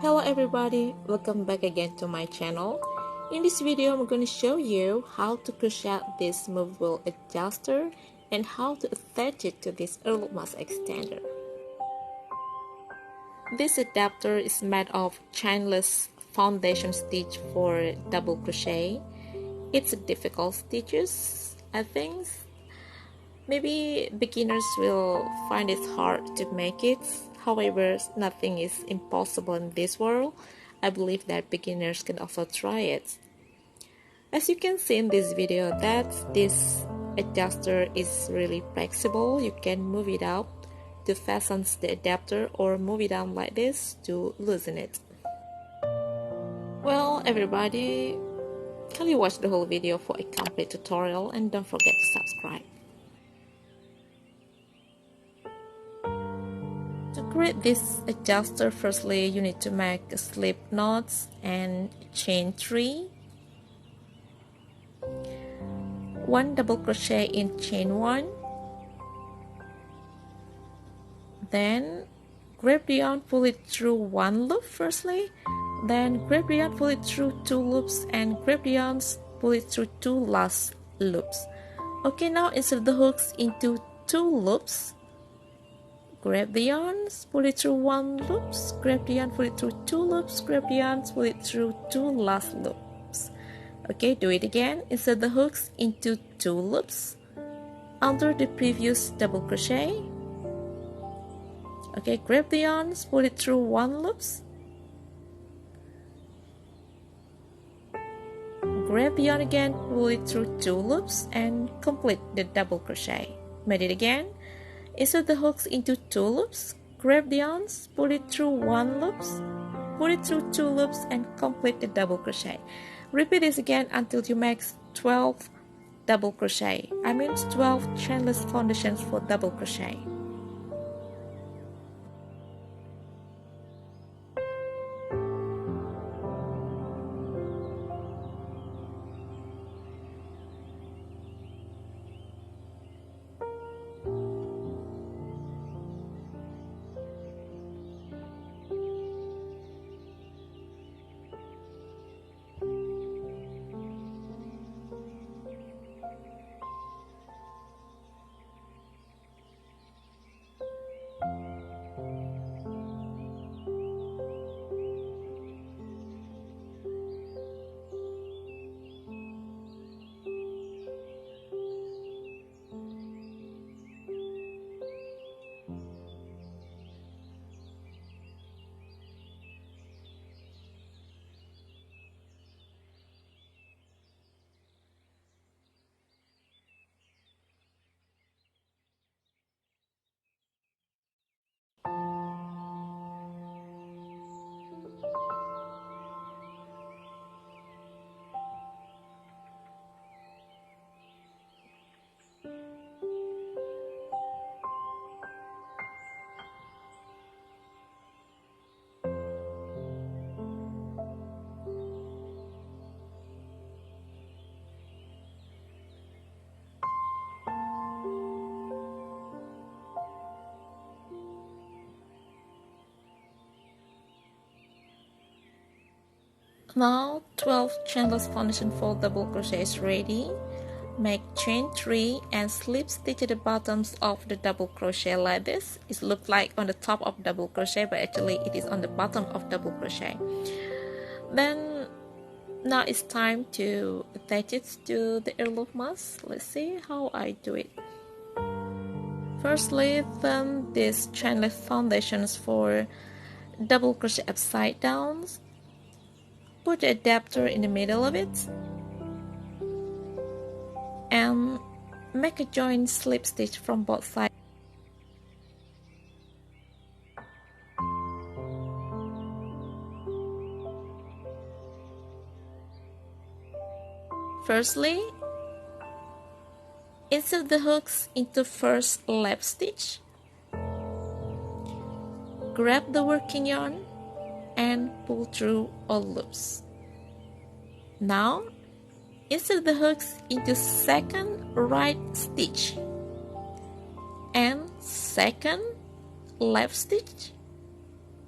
Hello everybody, welcome back again to my channel. In this video I'm going to show you how to crochet this movable adjuster and how to attach it to this earlobe mask extender. This adapter is made of chainless foundation stitch for double crochet. It's a difficult stitches, I think. Maybe beginners will find it hard to make it. However, nothing is impossible in this world. I believe that beginners can also try it. As you can see in this video, that this adjuster is really flexible. You can move it out to fasten the adapter or move it down like this to loosen it. Well, everybody, kindly watch the whole video for a complete tutorial and don't forget to subscribe. To create this adjuster, firstly you need to make slip knots and chain 3, 1 double crochet in chain 1, then grab the yarn, pull it through 1 loop firstly, then grab the yarn, pull it through 2 loops, and grab the yarn, pull it through 2 last loops. Okay, now insert the hooks into 2 loops. Grab the yarn, pull it through 1 loop, grab the yarn, pull it through 2 loops, grab the yarn, pull it through 2 last loops. Okay, do it again. Insert the hooks into 2 loops under the previous double crochet. Okay, grab the yarn, pull it through 1 loops. Grab the yarn again, pull it through 2 loops and complete the double crochet. Made it again. Insert the hooks into 2 loops, grab the yarn, pull it through 1 loop, pull it through 2 loops and complete the double crochet. Repeat this again until you make 12 double crochet. I mean 12 chainless foundations for double crochet. Now 12 chainless foundation for double crochet is ready. Make chain 3 and slip stitch at the bottoms of the double crochet like this. It looks like on the top of double crochet, but actually it is on the bottom of double crochet. Then now it's time to attach it to the earlobe mask. Let's see how I do it. Firstly, then these chainless foundations for double crochet upside down. Put the adapter in the middle of it and make a joint slip stitch from both sides. Firstly, insert the hooks into first lap stitch. Grab the working yarn and pull through all loops. Now insert the hooks into second right stitch and second left stitch.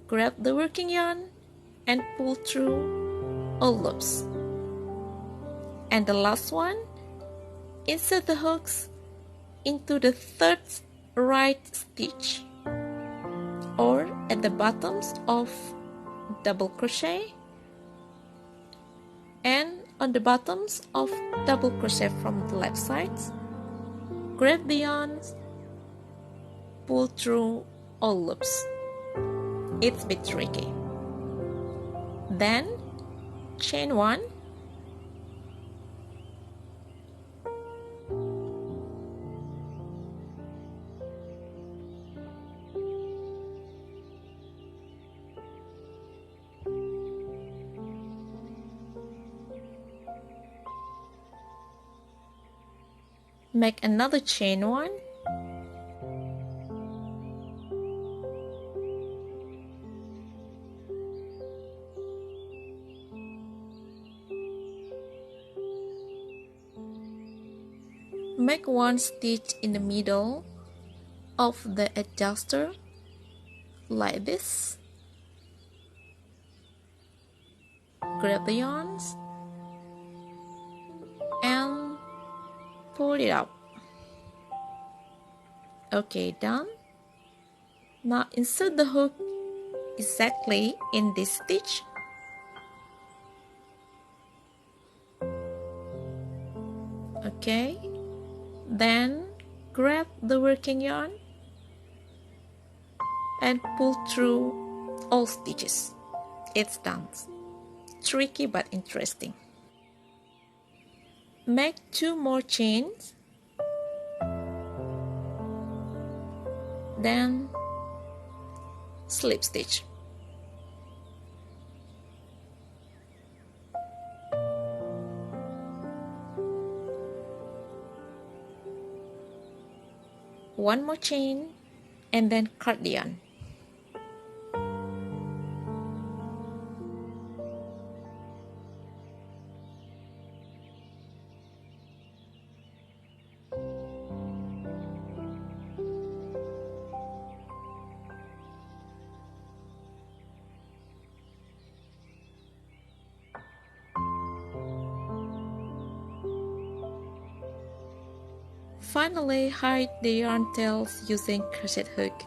Grab the working yarn and pull through all loops. And the last one, insert the hooks into the third right stitch or at the bottoms of double crochet and on the bottoms of double crochet from the left sides. Grab the yarn, pull through all loops. It's a bit tricky. Then chain 1, make another chain 1, make 1 stitch in the middle of the adjuster like this. Grab the yarns and pull it up. Okay, done. Now insert the hook exactly in this stitch. Okay, then grab the working yarn and pull through all stitches. It's done. Tricky but interesting. Make 2 more chains, then slip stitch. One more chain and then cut the yarn. Finally, hide the yarn tails using crochet hook.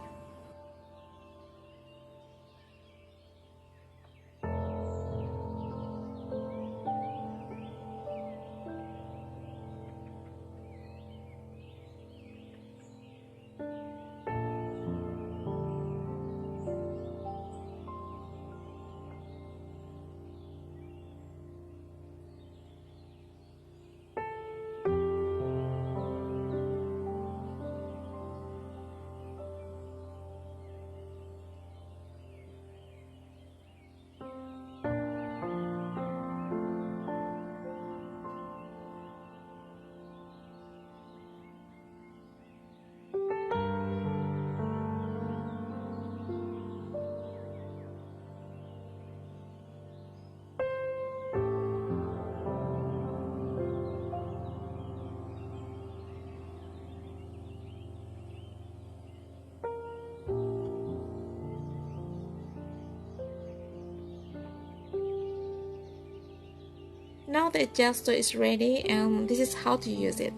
Now the adjuster is ready and this is how to use it.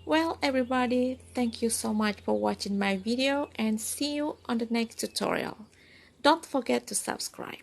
Well everybody, thank you so much for watching my video and see you on the next tutorial. Don't forget to subscribe.